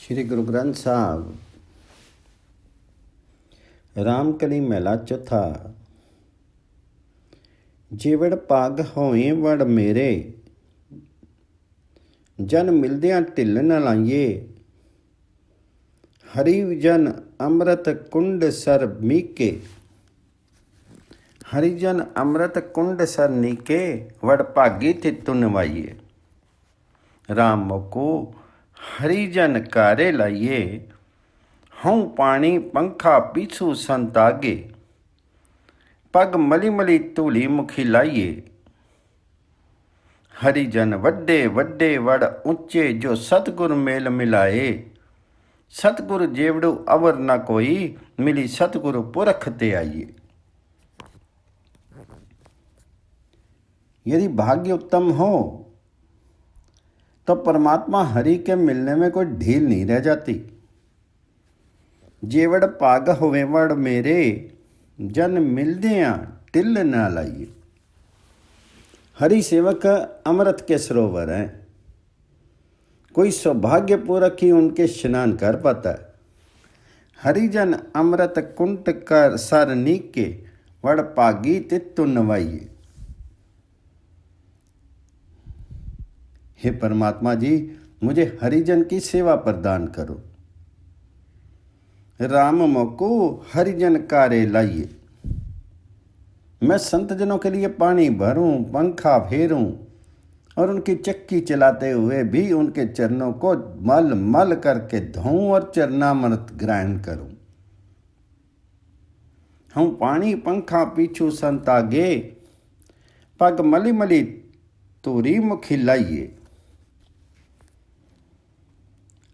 श्री गुरु ग्रंथ साहब रामकली महला चौथा। जिवड़ पाग होए वड़ मेरे, जन मिलदियां ढिल न लाइए। हरि जन अमृत कुंड सर मीके, हरिजन अमृत कुंड सर नीके। वड़ भागी तितु नवाइए। राम मोको हरिजन कारे लाइए। हूँ पानी पंखा पीछू संत आगे। पग मली मली धूली मुखी लाइए। हरिजन वड्डे वड्डे वड़ ऊंचे, जो सतगुर मेल मिलाए। सतगुर जेवड़ू अवर न कोई, मिली सतगुरु पुरख ते आइए। यदि भाग्य उत्तम हो तो परमात्मा हरि के मिलने में कोई ढील नहीं रह जाती। जेवड़ पाग होवे वड़ मेरे, जन मिलदियां ढिल न लाइए। हरि सेवक अमृत के सरोवर हैं। कोई सौभाग्यपूर्वक ही उनके स्नान कर पाता है। हरिजन अमृत कुंट कर सर नीके, वड़ पागी तितु नवाइए। हे परमात्मा जी, मुझे हरिजन की सेवा प्रदान करो। राम मोको हरिजन कारे लाइए। मैं संत जनों के लिए पानी भरूं, पंखा फेरूं और उनकी चक्की चलाते हुए भी उनके चरणों को मल मल करके धोऊं और चरणामृत ग्रहण करूं। हम पानी पंखा पीछू संत आगे। पग मली मली धूली मुखी लाइए।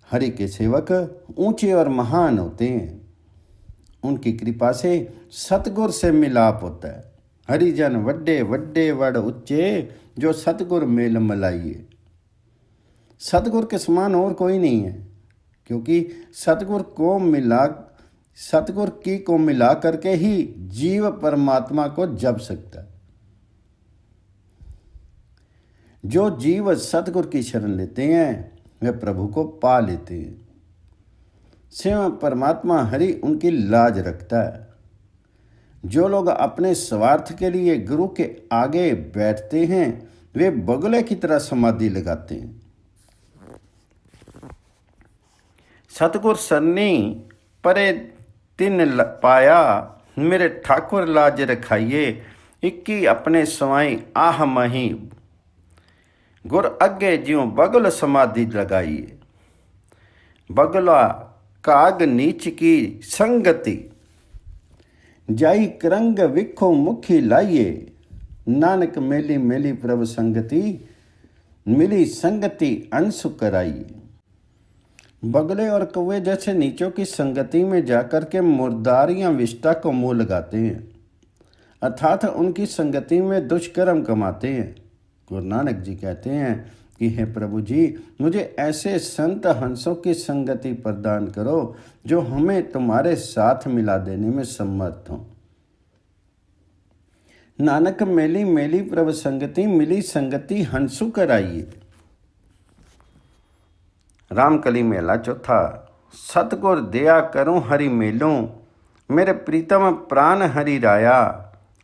हरि के सेवक ऊंचे और महान होते हैं। उनकी कृपा से सतगुर से मिलाप होता है। हरिजन वड्डे वड्डे वड़ उच्चे, जो सतगुर मेल मिलाइए। सतगुर के समान और कोई नहीं है, क्योंकि सतगुर की को मिला करके ही जीव परमात्मा को जप सकता है। जो जीव सतगुर की शरण लेते हैं वे प्रभु को पा लेते हैं। स्वयं परमात्मा हरि उनकी लाज रखता है। जो लोग अपने स्वार्थ के लिए गुरु के आगे बैठते हैं वे बगुले की तरह समाधि लगाते हैं। सतगुर सरनी परे तिन पाया, मेरे ठाकुर लाज रखाइए। इक्की अपने सवाई आह मही, गुर अगे ज्यों बगल समाधि लगाइए। बगला काग नीच की संगति, जाई करंग विखो मुखी लाइए। नानक मेली मेली प्रभ संगति, मिली संगति अंशु कराइए। बगले और कौवे जैसे नीचों की संगति में जाकर के मुर्दार या विष्टा को मुंह लगाते हैं, अर्थात उनकी संगति में दुष्कर्म कमाते हैं। गुरु नानक जी कहते हैं कि हे प्रभु जी, मुझे ऐसे संत हंसों की संगति प्रदान करो जो हमें तुम्हारे साथ मिला देने में सम्मत हों। नानक मेली मेली प्रभ संगति, मिली संगति हंसु कराइए। रामकली मेला चौथा। सतगुर दया करूं हरि मेलों, मेरे प्रीतम प्राण हरि राया।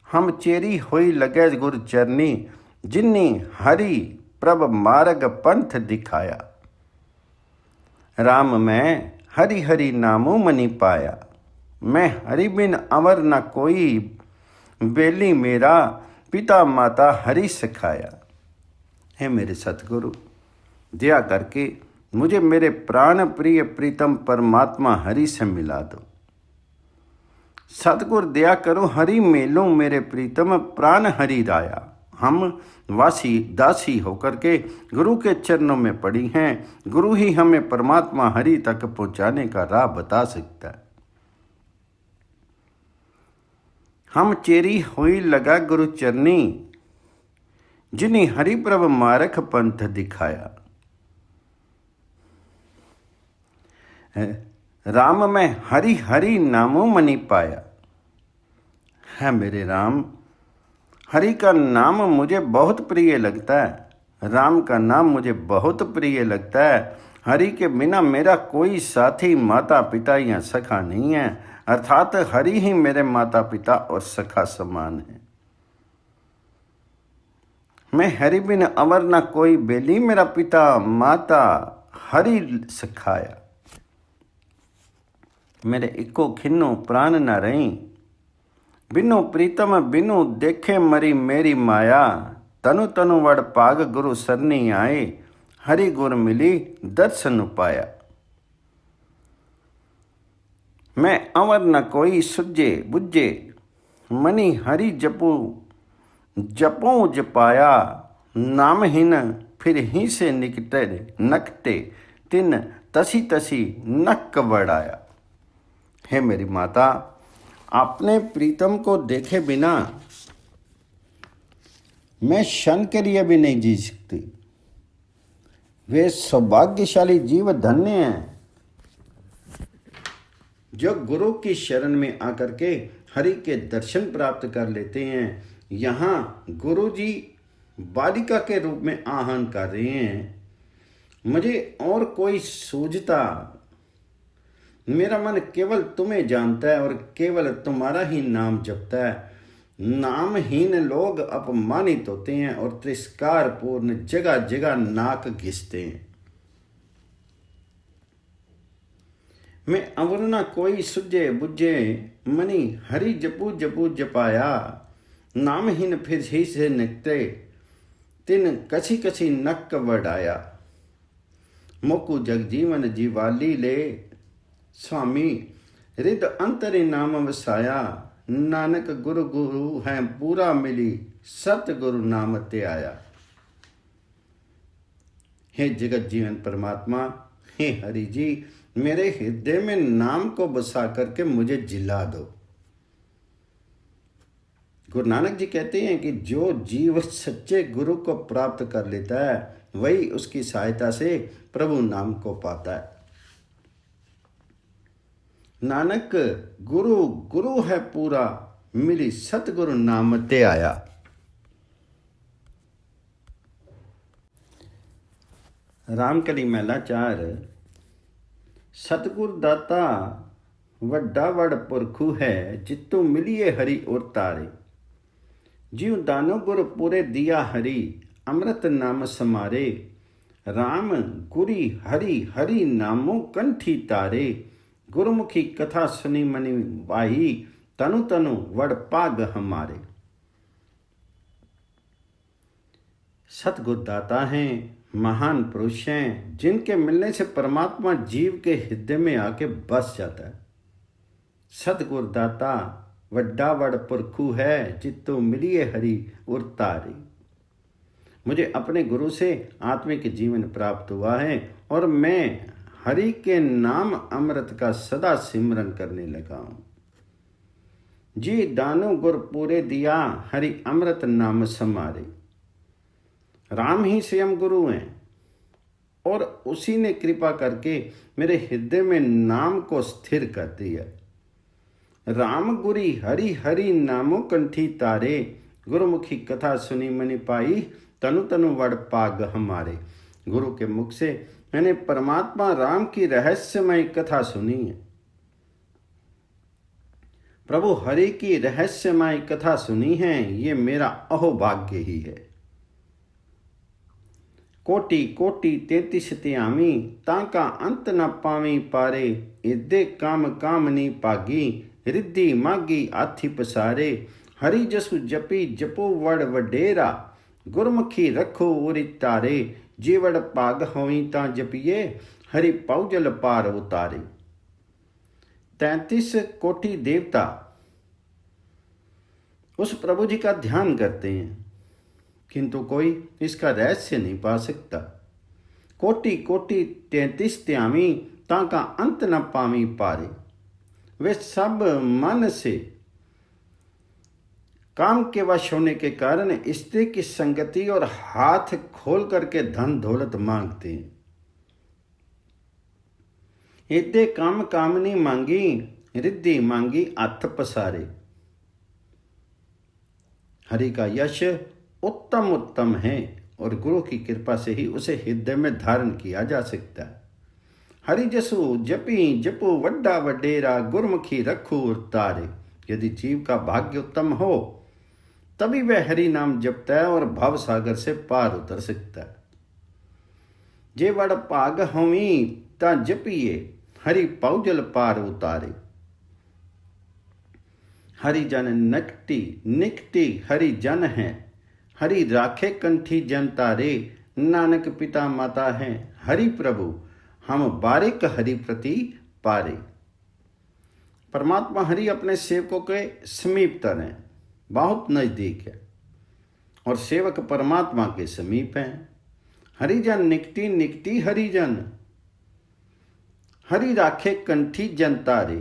हम चेरी होई लगे गुर चरनी, जिन्नी हरि प्रभ मार्ग पंथ दिखाया। राम मैं हरि हरि नामो मनि पाया। मैं हरि बिन अमर न कोई, बेली मेरा पिता माता हरि सिखाया। हे मेरे सतगुरु, दया करके मुझे मेरे प्राण प्रिय प्रीतम परमात्मा हरि से मिला दो। सतगुर दया करो हरि मेलों, मेरे प्रीतम प्राण हरि राया। हम वासी दासी होकर के गुरु के चरणों में पड़ी हैं। गुरु ही हमें परमात्मा हरि तक पहुंचाने का राह बता सकता है। हम चेरी हुई लगा गुरु चरनी, जिन्हीं हरि प्रभ मारख पंथ दिखाया। राम मैं हरि हरि नामो मनि पाया। है मेरे राम, हरि का नाम मुझे बहुत प्रिय लगता है। राम का नाम मुझे बहुत प्रिय लगता है। हरि के बिना मेरा कोई साथी, माता पिता या सखा नहीं है, अर्थात हरि ही मेरे माता पिता और सखा समान है। मैं हरि बिन अमर न कोई बेली, मेरा पिता माता हरि सखाया। मेरे इको खिन्नो प्राण न रही, बिनु प्रीतम बिनु देखे मरी मेरी माया। तनु तनु वड़ पाग गुरु सरनी आए, हरि गुर मिली दर्शन पाया। मैं अवर न कोई सुझे बुझे, मनी हरि जपू जपो जपाया। नामहीन फिर ही से निकटे नकटे, तिन तसी तसी नक बढ़ाया। हे मेरी माता, अपने प्रीतम को देखे बिना मैं क्षण के लिए भी नहीं जी सकती। वे सौभाग्यशाली जीव धन्य हैं जो गुरु की शरण में आकर के हरि के दर्शन प्राप्त कर लेते हैं। यहाँ गुरु जी बालिका के रूप में आह्वान कर रहे हैं, मुझे और कोई सूझता, मेरा मन केवल तुम्हें जानता है और केवल तुम्हारा ही नाम जपता है। नामहीन लोग अपमानित होते हैं और तिरस्कार पूर्ण जगह जगह नाक घिसते हैं। मैं अवरना कोई सुझे बुझे, मनी हरि जपू जपू जपाया। नामहीन फिर ही से निकटे, तिन कछी कछी नक बढ़ाया। मोकू जगजीवन जीवाली ले, स्वामी रिद अंतरि नाम वसाया। नानक गुरु गुरु है पूरा मिली, सतगुरु नाम ते आया। हे जगत जीवन परमात्मा, हे हरि जी, मेरे हृदय में नाम को बसा करके मुझे जिला दो। गुरु नानक जी कहते हैं कि जो जीव सच्चे गुरु को प्राप्त कर लेता है, वही उसकी सहायता से प्रभु नाम को पाता है। नानक गुरु गुरु है पूरा, मिली सतगुरु नाम ते आया। रामकली महला 4। सतगुर दाता वड्डा वड़ पुरखू है, जितू मिलिए हरि और तारे। जीव दानो गुर पूरे दिया हरि, अमृत नाम समारे। राम गुरी हरि हरि नामो कंठी तारे। गुरुमुखी कथा सुनी मनि वाही, तनु तनु वड़ पाग हमारे। सतगुरु दाता हैं, महान पुरुष हैं, जिनके मिलने से परमात्मा जीव के हृदय में आके बस जाता है। सतगुरु दाता वड्डा वड़ पुरखू है, जितो मिलिए हरि और तारे। मुझे अपने गुरु से आत्मिक जीवन प्राप्त हुआ है और मैं हरि के नाम अमृत का सदा सिमरन करने लगा हूं। जी दानो गुर पूरे दिया, हरि अमृत नाम समारे। राम ही स्वयं गुरु हैं और उसी ने कृपा करके मेरे हृदय में नाम को स्थिर कर दिया। राम गुरी हरि हरि नामो कंठी तारे। गुरुमुखी कथा सुनी मनि पाई, तनु तनु वड़ पाग हमारे। गुरु के मुख से मैंने परमात्मा राम की रहस्यमय कथा सुनी है। प्रभु हरि की रहस्यमय कथा सुनी है, ये मेरा अहोभाग्य ही है। कोटि कोटि 33 त्यामी, ताका अंत न पावी पारे। इदे काम कामनी पागी, रिद्धि मागी आथी पसारे। हरि जसु जपी जपो वड़ वडेरा, गुरमुखी रखो उरि तारे। जीवड़ पाग होई ता जपिए, हरि पाउजल पार उतारे। 33 कोटि देवता उस प्रभु जी का ध्यान करते हैं, किंतु कोई इसका रहस्य नहीं पा सकता। कोटि कोटि 33 त्यामी, ताका अंत न पावी पारे। वे सब मन से काम के वश होने के कारण स्त्री की संगति और हाथ खोल करके धन दौलत मांगते हैं। इतने काम कामनी मांगी, रिद्धि मांगी हाथ पसारे। हरि का यश उत्तम उत्तम है और गुरु की कृपा से ही उसे हृदय में धारण किया जा सकता है। हरि जसु जपी जपो वड्डा वडेरा, गुरमुखी रखो उतारे। यदि जीव का भाग्य उत्तम हो तभी वह हरि नाम जपता है और भव सागर से पार उतर सकता है। जे वड़ भाग होवी ता जपिए, हरि पाउजल पार उतारे। हरि जन नकटी निकटी हरि जन है, हरि राखे कंठी जन तारे। नानक पिता माता है हरि प्रभु, हम बारिक हरि प्रति पारे। परमात्मा हरि अपने सेवकों के समीपतर हैं, बहुत नजदीक है, और सेवक परमात्मा के समीप हैं। हरिजन निकटी निकटी हरिजन, हरि राखे कंठी जन तारे।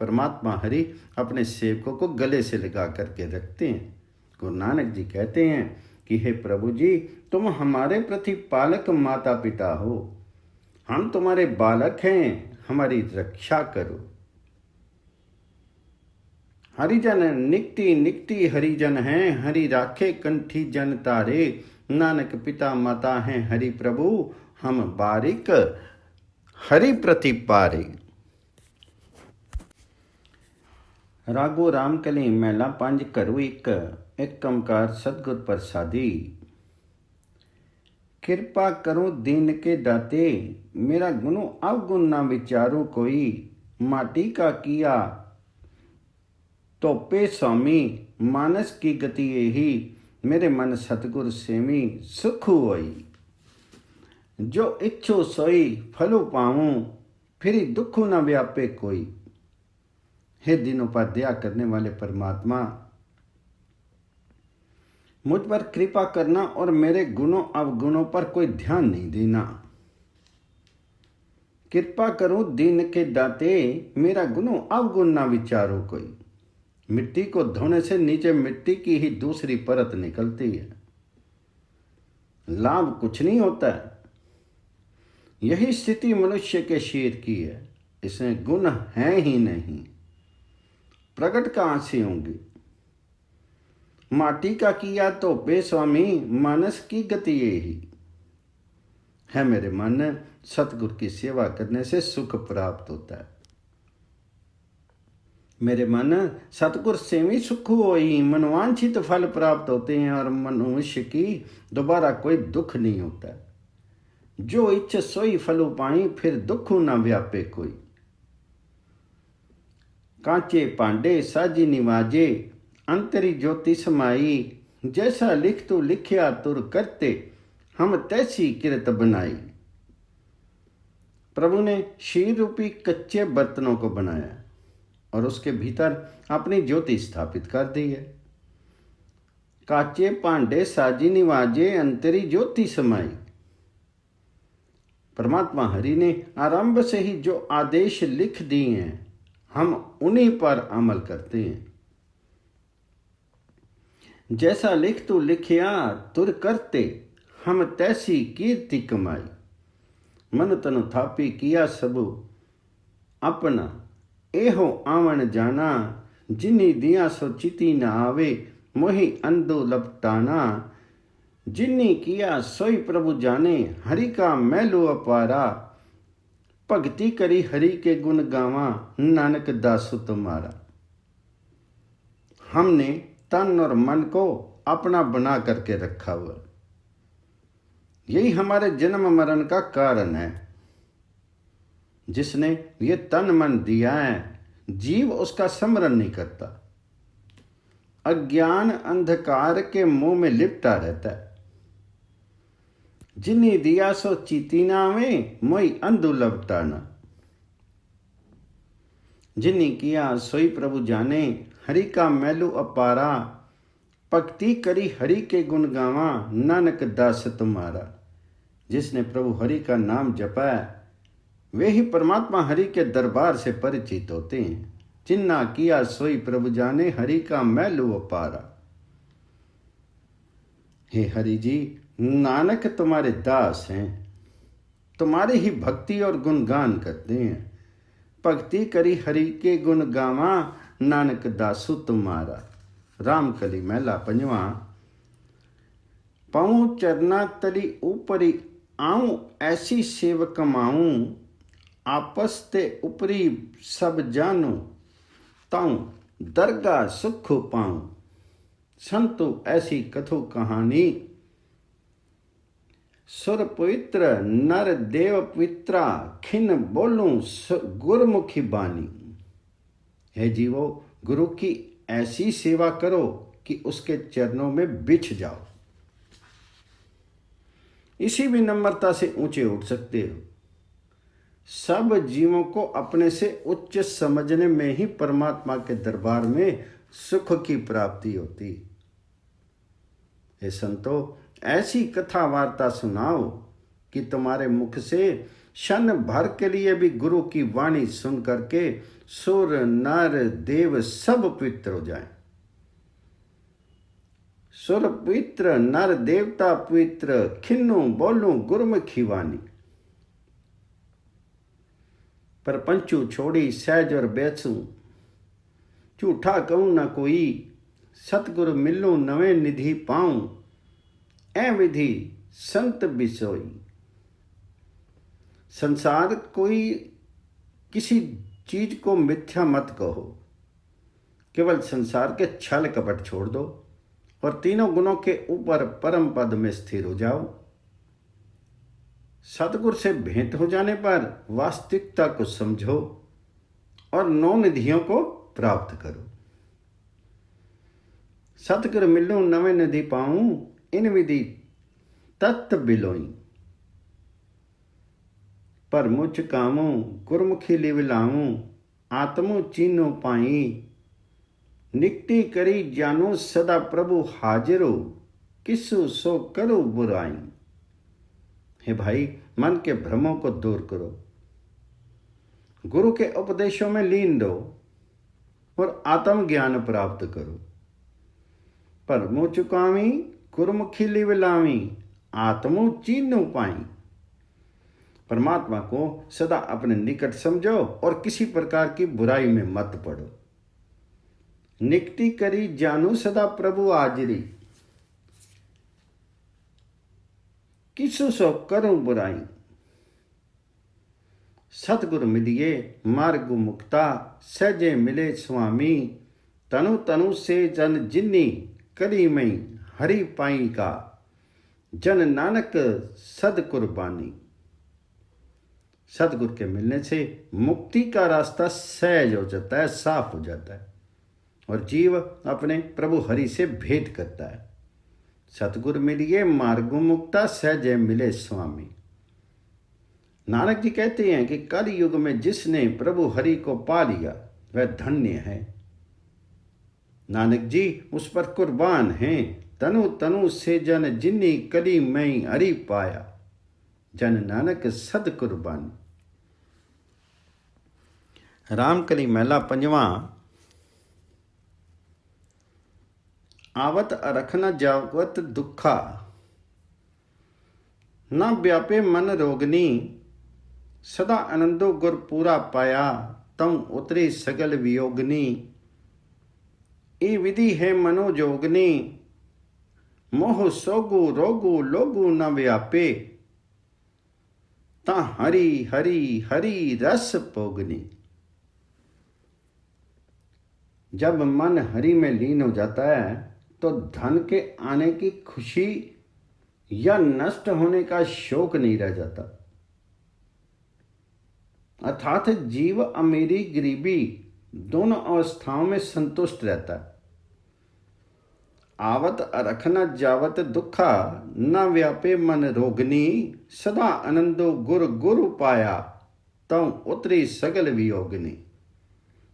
परमात्मा हरि अपने सेवकों को गले से लगा करके रखते हैं। गुरु नानक जी कहते हैं कि हे प्रभु जी, तुम हमारे प्रति पालक माता पिता हो, हम तुम्हारे बालक हैं, हमारी रक्षा करो। हरिजन निकटी निकटी हरिजन हैं, हरि राखे कंठी जन तारे। नानक पिता माता हैं हरि प्रभु, हम बारिक हरि प्रति पारे। रागो रामकली मैला 5 घरू एक ओंकार सतगुर प्रसादी। कृपा करो दीन के दाते, मेरा गुनो अवगुण ना विचारो कोई। माटी का किया तोपे स्वामी, मानस की गति यही। मेरे मन सतगुर सेवी सुख होई। जो इच्छो सोई फलो पाऊं, फिर दुख न व्यापे कोई। हे दिनों पर दया करने वाले परमात्मा, मुझ पर कृपा करना और मेरे गुणों अवगुणों पर कोई ध्यान नहीं देना। कृपा करो दीन के दाते, मेरा गुणों अवगुण ना विचारो कोई। मिट्टी को धोने से नीचे मिट्टी की ही दूसरी परत निकलती है, लाभ कुछ नहीं होता है। यही स्थिति मनुष्य के शरीर की है, इसमें गुण है ही नहीं, प्रकट कहां से होंगे। माटी का किया तो बेस्वामी, मानस की गति यही है। मेरे मन, सतगुरु की सेवा करने से सुख प्राप्त होता है। मेरे मन सतगुर सेवी सुख होई, मनवांछित फल प्राप्त होते हैं और मनुष्य की दोबारा कोई दुख नहीं होता। जो इच्छ सोई फल पाई, फिर दुख ना व्यापे कोई। कांचे पांडे साजी निवाजे, अंतरी ज्योति समाई। जैसा लिख तू लिखिया तुर करते, हम तैसी किरत बनाई। प्रभु ने शीर रूपी कच्चे बर्तनों को बनाया और उसके भीतर अपनी ज्योति स्थापित कर दी है। काचे पांडे साजी निवाजे, अंतरी ज्योति समाई। परमात्मा हरि ने आरंभ से ही जो आदेश लिख दिए हैं, हम उन्हीं पर अमल करते हैं। जैसा लिख तू लिखिया तुर करते, हम तैसी कीर्ति कमाई। मन तनु थापी किया सबु अपना, एहो आवन जाना। जिन्नी दिया सो चिति न आवे, मोहि अंधो लपटाना। जिन्नी किया सोई प्रभु जाने, हरि का मैलो अपारा। भक्ति करी हरि के गुण गावा, नानक दासु तुम्हारा। हमने तन और मन को अपना बना करके रखा हुआ, यही हमारे जन्म मरण का कारण है। जिसने ये तन मन दिया है, जीव उसका स्मरण नहीं करता, अज्ञान अंधकार के मुंह में लिपटा रहता है। जिन्नी दिया सो चीतीना में, मोई अंधु लपटाना। जिन्नी किया सोई प्रभु जाने, हरि का मैलू अपारा। भक्ति करी हरि के गुण गावा, नानक दास तुम्हारा। जिसने प्रभु हरि का नाम जपा है, वे ही परमात्मा हरि के दरबार से परिचित होते हैं। जिन्ना किया सोई प्रभु जाने, हरि का मैलू अपारा। हे हरि जी, नानक तुम्हारे दास हैं, तुम्हारी ही भक्ति और गुणगान करते हैं। भक्ति करी हरि के गुण गावा, नानक दासु तुम्हारा। रामकली महला 5। पाऊं चरना तली ऊपरी, आऊं ऐसी सेवक कमाऊं। आपस ते उपरी सब जानू, ताऊं दरगाह सुख पाऊं। संतु ऐसी कथु कहानी, सुर पवित्र नर देव पवित्रा, खिन बोलूं गुरमुखी बानी। हे जीवो, गुरु की ऐसी सेवा करो कि उसके चरणों में बिछ जाओ। इसी विनम्रता से ऊंचे उठ सकते हो। सब जीवों को अपने से उच्च समझने में ही परमात्मा के दरबार में सुख की प्राप्ति होती। हे संतो, ऐसी कथा वार्ता सुनाओ कि तुम्हारे मुख से क्षण भर के लिए भी गुरु की वाणी सुन करके सुर नर देव सब पवित्र हो जाएं। सुर पवित्र नर देवता पवित्र, खिन्नू बोलूं गुरमुखी वाणी। पर पंचू छोड़ी सहज और बेचूं, झूठा कहूं न कोई। सतगुरु मिलूं नवे निधि पाऊं, ऐ विधि संत बिसोई। संसार कोई किसी चीज को मिथ्या मत कहो, केवल संसार के छल कपट छोड़ दो और तीनों गुणों के ऊपर परम पद में स्थिर हो जाओ। सतगुरु से भेंट हो जाने पर वास्तविकता को समझो और 9 निधियों को प्राप्त करो। सतगुरु मिलूं नवे निधि पाऊं, इन विधि तत्त बिलोई। पर मुझ कामूं गुरमुखी लिवलाऊं, आत्मो चीनो पाई। निकटी करी जानू सदा प्रभु हाजिरो, किसु सो करो बुराई। हे भाई, मन के भ्रमों को दूर करो, गुरु के उपदेशों में लीन दो और आत्म ज्ञान प्राप्त करो। पर मुँह चुकावी गुरमुखी लिवलावी, आत्मो चीनो पाई। परमात्मा को सदा अपने निकट समझो और किसी प्रकार की बुराई में मत पड़ो। निकटी करी जानू सदा प्रभु हाजिरी, किसु सो करूं बुराई। सतगुरु मिलिए मार्ग मुक्ता, सहजे मिले स्वामी। तनु तनु से जन जिन्नी, करी मई हरि पाई का। जन नानक सद कुर्बानी। सतगुरु के मिलने से मुक्ति का रास्ता सहज हो जाता है, साफ हो जाता है और जीव अपने प्रभु हरि से भेंट करता है। सतगुरु मिलिए मार्ग मुक्ता, सहजे मिले स्वामी। नानक जी कहते हैं कि कल युग में जिसने प्रभु हरि को पा लिया वह धन्य है। नानक जी उस पर कुर्बान हैं। तनु तनु से जन जिन्नी, कली मई हरि पाया। जन नानक सद कुर्बान। रामकली महला पंजवा। आवत अरख न जावत दुखा, न व्यापे मन रोगनी। सदा आनंदो गुर पूरा पाया, तम उतरी सगल वियोगनी। ई विधि है मनोजोगनी, मोह सोगु रोगु लोगु न व्यापे। ता हरि हरि हरि रस पोगनी। जब मन हरि में लीन हो जाता है तो धन के आने की खुशी या नष्ट होने का शोक नहीं रह जाता। अर्थात जीव अमीरी गरीबी दोनों अवस्थाओं में संतुष्ट रहता है। आवत अरख न जावत दुखा, न व्यापे मन रोगनी। सदा आनंदो गुर गुरु पाया, तम उतरी सगल वियोगनी।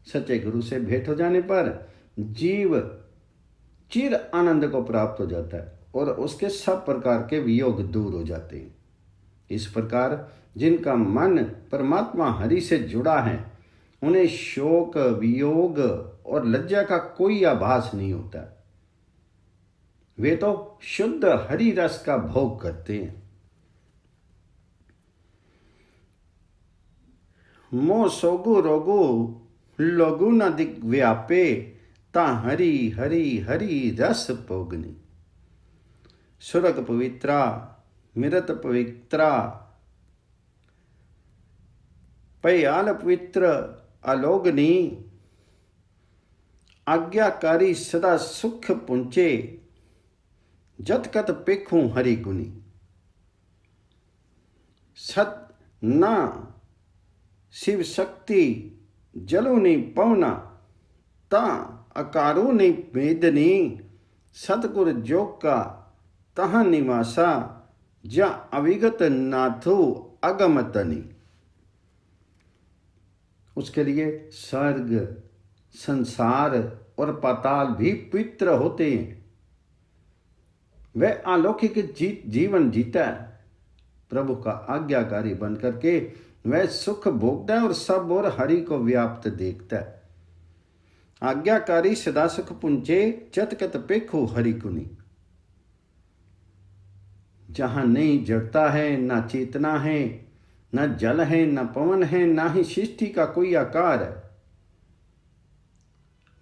सच्चे गुरु से भेंट हो जाने पर जीव चिर आनंद को प्राप्त हो जाता है और उसके सब प्रकार के वियोग दूर हो जाते हैं। इस प्रकार जिनका मन परमात्मा हरि से जुड़ा है, उन्हें शोक वियोग और लज्जा का कोई आभास नहीं होता। वे तो शुद्ध हरि रस का भोग करते हैं। मोह सोगु रोगु लोगु न दिग व्यापे, ता हरि हरि हरि रस पोगनी। सुरग पवित्रा मिरत पवित्रा, भयाल पवित्र अलोगनी, आज्ञाकारी सदा सुख पुंचे, जत कत पेखूं हरि गुनी। सत ना शिव शक्ति जलु नहीं पवना, ता अकारो नहीं वेदनी, सतगुर योग का तहाँ निवासा, जा अविगत नाथो अगमतनी। उसके लिए स्वर्ग, संसार और पाताल भी पवित्र होते हैं। वह अलौकिक जीवन जीता है, प्रभु का आज्ञाकारी बन करके वह सुख भोगता है और सब और हरि को व्याप्त देखता है। आज्ञाकारी सदा सुख पुंचे, चतकत पेखो हरि गुनी। जहां नहीं जड़ता है, ना चेतना है, न जल है, न पवन है, ना ही सृष्टि का कोई आकार है,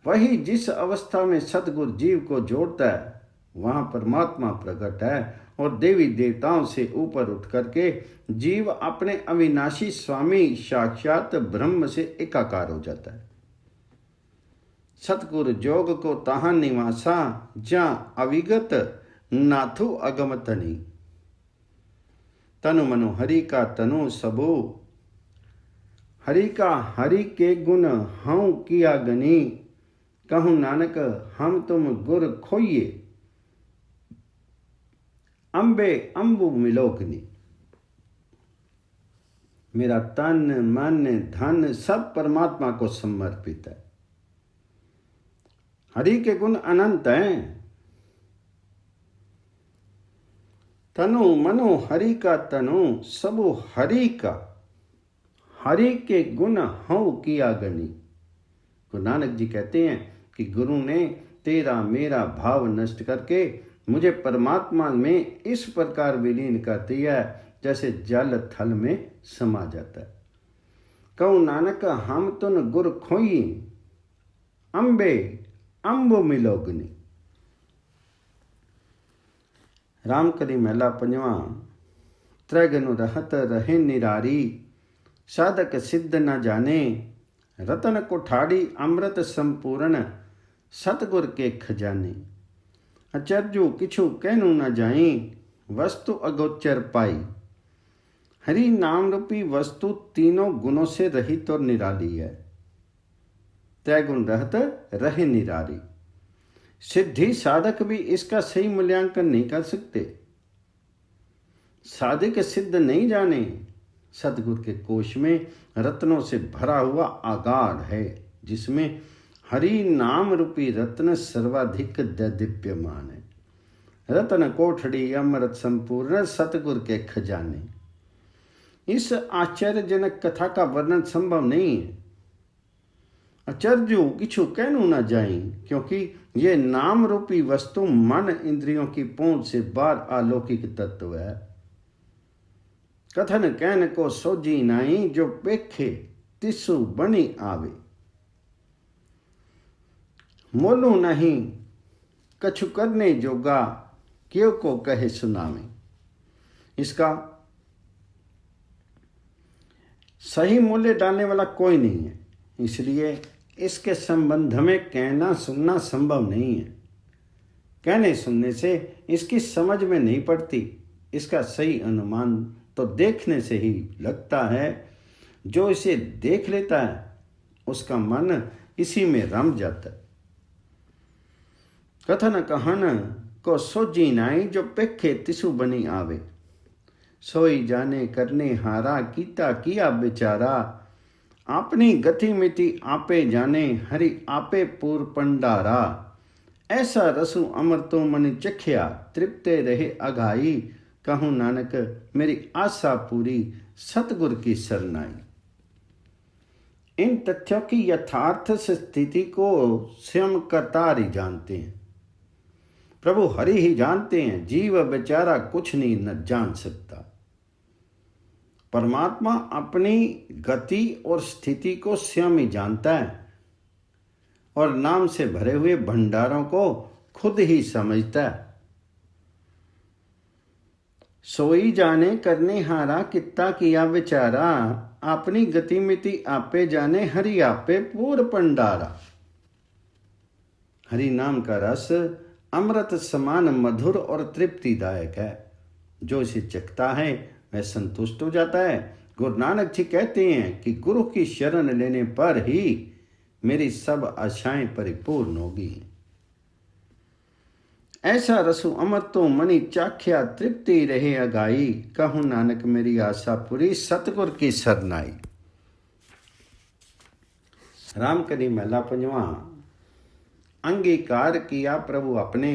वही जिस अवस्था में सतगुरु जीव को जोड़ता है वहां परमात्मा प्रकट है और देवी देवताओं से ऊपर उठ करके जीव अपने अविनाशी स्वामी साक्षात ब्रह्म से एकाकार हो जाता है। सतगुरु जोग को तहाँ निवासा, जहां अविगत नाथु अगमतनी। तनु मनु हरि का तनु सबो, हरि का हरि के गुण हूँ किया गनी, कहूँ नानक हम तुम गुर खोइए, अम्बे अम्बु मिलोकनी। मेरा तन मन धन सब परमात्मा को समर्पित है। हरि के गुण अनंत हैं। तनु मनो हरि का तनु सबो हरि का, हरि के गुण हूँ किया गनी। गुरु नानक जी कहते हैं कि गुरु ने तेरा मेरा भाव नष्ट करके मुझे परमात्मा में इस प्रकार विलीन कर दिया जैसे जल थल में समा जाता है। कहूँ नानक हम तुन गुर खोई, अम्बे अम्बो मिलोगनी। राम करी महला पंजवा। त्रैगनु रहत रहे निरारी, साधक सिद्ध न जाने, रतन कोठाड़ी अमृत संपूर्ण, सतगुर के खजाने। अचरजु किछु कहनु न जाई, वस्तु अगोचर पाई। हरि नाम रूपी वस्तु तीनों गुणों से रहित और निराली है। त्रैगुण रहत रहे निरारी। सिद्धि साधक भी इसका सही मूल्यांकन नहीं कर सकते। साधक सिद्ध नहीं जाने। सतगुरु के कोश में रत्नों से भरा हुआ आगाढ़ है, जिसमें हरि नाम रूपी रत्न सर्वाधिक दिव्यमान है। रत्न कोठड़ी अमृत संपूर्ण, सतगुरु के खजाने। इस आश्चर्यजनक कथा का वर्णन संभव नहीं है। अचरजु किछु कहनु न जाई, क्योंकि ये नाम रूपी वस्तु मन इंद्रियों की पहुंच से बाहर अलौकिक तत्व है। कथन कहन को सोजी नाई, जो पेखे तिसु बनी आवे। मोलू नहीं कछु करने जोगा, क्यों को कहे सुनावे। इसका सही मूल्य डालने वाला कोई नहीं है, इसलिए इसके संबंध में कहना सुनना संभव नहीं है। कहने सुनने से इसकी समझ में नहीं पड़ती। इसका सही अनुमान तो देखने से ही लगता है। जो इसे देख लेता है उसका मन इसी में रम जाता है। कथन कहन को सोजी नाई, जो पेखे तिसु बनी आवे। सोई जाने करने हारा, कीता किया बेचारा। अपनी गति मिति आपे जाने, हरि आपे पूर पंडारा। ऐसा रसु अमर तो मन चख्या, तृप्ते रहे अघाई। कहूँ नानक मेरी आशा पूरी, सतगुर की शरणाई। इन तथ्यों की यथार्थ स्थिति को स्वयं करतार ही जानते हैं। प्रभु हरि ही जानते हैं, जीव बेचारा कुछ नहीं न जान सकता। परमात्मा अपनी गति और स्थिति को स्वयं ही जानता है और नाम से भरे हुए भंडारों को खुद ही समझता है। सोई जाने करने हारा कित्ता किया विचारा, अपनी गतिमिति आपे जाने हरि आपे पूर पंडारा। हरि नाम का रस अमृत समान मधुर और तृप्तिदायक है। जो इसे चखता है वह संतुष्ट हो जाता है। गुरु नानक जी कहते हैं कि गुरु की शरण लेने पर ही मेरी सब आशाएं परिपूर्ण होगी। ऐसा रसु अमृत तो मणि चाख्या तृप्ति रहे अगाई, कहूँ नानक मेरी आशा पूरी सतगुर की सरनाई। रामकली महला पंजवा। अंगीकार किया प्रभु अपने,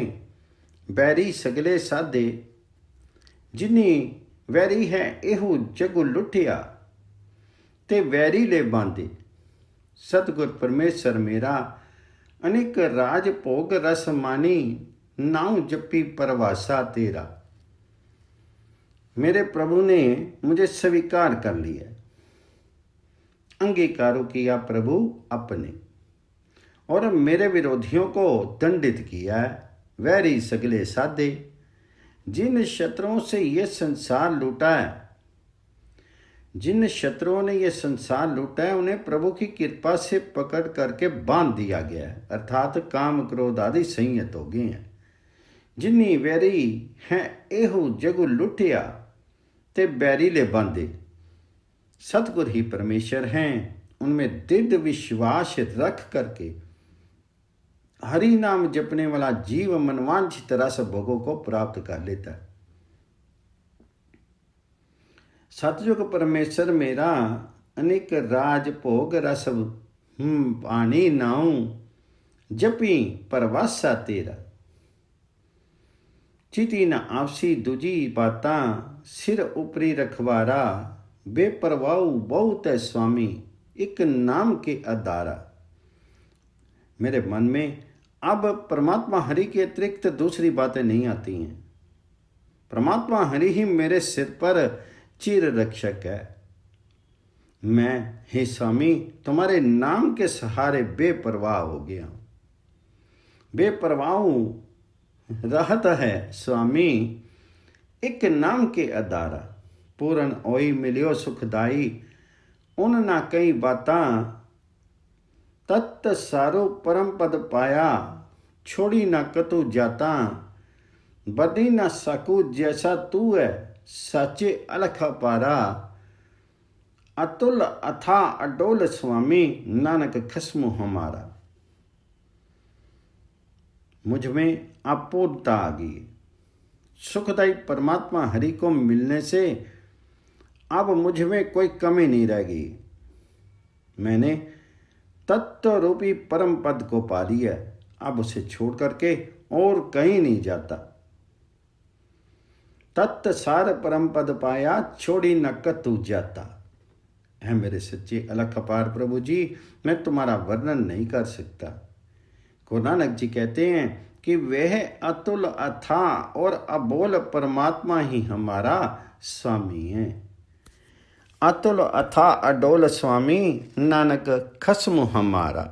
बैरी सगले साधे, जिनी वैरी है एहू जगु लुटिया, ते वैरी ले बांधे। सतगुर परमेश्वर मेरा, अनेक राज भोग रस मानी, नाउ जपी परवासा तेरा। मेरे प्रभु ने मुझे स्वीकार कर लिया, अंगीकारों किया प्रभु अपने, और मेरे विरोधियों को दंडित किया। वैरी सगले साधे, जिन शत्रुओं से ये संसार लूटा है, जिन शत्रुओं ने ये संसार लूटा है, उन्हें प्रभु की कृपा से पकड़ करके बांध दिया गया है, अर्थात काम क्रोध आदि संयत हो गए हैं। जिन्नी वैरी हैं एहू जगु लुटिया, ते बैरी ले बांधे। सतगुर ही परमेश्वर हैं, उनमें दृढ़ विश्वास रख करके हरि नाम जपने वाला जीव मनवांछित रस भोगों को प्राप्त कर लेता है। सतयुग परमेश्वर मेरा, अनेक राज भोग रस पानी नाऊ, जपी परवासा तेरा। चिती न आपसी दूजी बातां, सिर उपरी रखवारा, बेपरवाहू बहुत है स्वामी, एक नाम के अदारा। मेरे मन में अब परमात्मा हरि के अतिरिक्त दूसरी बातें नहीं आती हैं। परमात्मा हरि ही मेरे सिर पर चिर रक्षक है। मैं हे स्वामी तुम्हारे नाम के सहारे बेपरवाह हो गया। बेपरवाह रहत है स्वामी, एक नाम के अदारा। पूरन ओई मिलियो सुखदाई, उन ना कई बातां, तत्त सारो परम पद पाया, छोड़ी ना कतु जाता। बदी ना सकू जैसा तू है, साचे अलख पारा। अतुल अथा अडोल स्वामी, नानक खस्मु हमारा। मुझ में अपूर्णता आ गई। सुखदायी परमात्मा हरि को मिलने से अब मुझ में कोई कमी नहीं रह गई। मैंने तत्व रूपी परम पद को पा लिया, अब उसे छोड़ करके और कहीं नहीं जाता। तत्व सार परम पद पाया, छोड़ी न कतु जाता। है मेरे सच्चे अलख अपार प्रभु जी, मैं तुम्हारा वर्णन नहीं कर सकता। गुरु नानक जी कहते हैं कि वह अतुल अथा और अबोल परमात्मा ही हमारा स्वामी है। अतुल अथा अडोल स्वामी, नानक खस्म हमारा।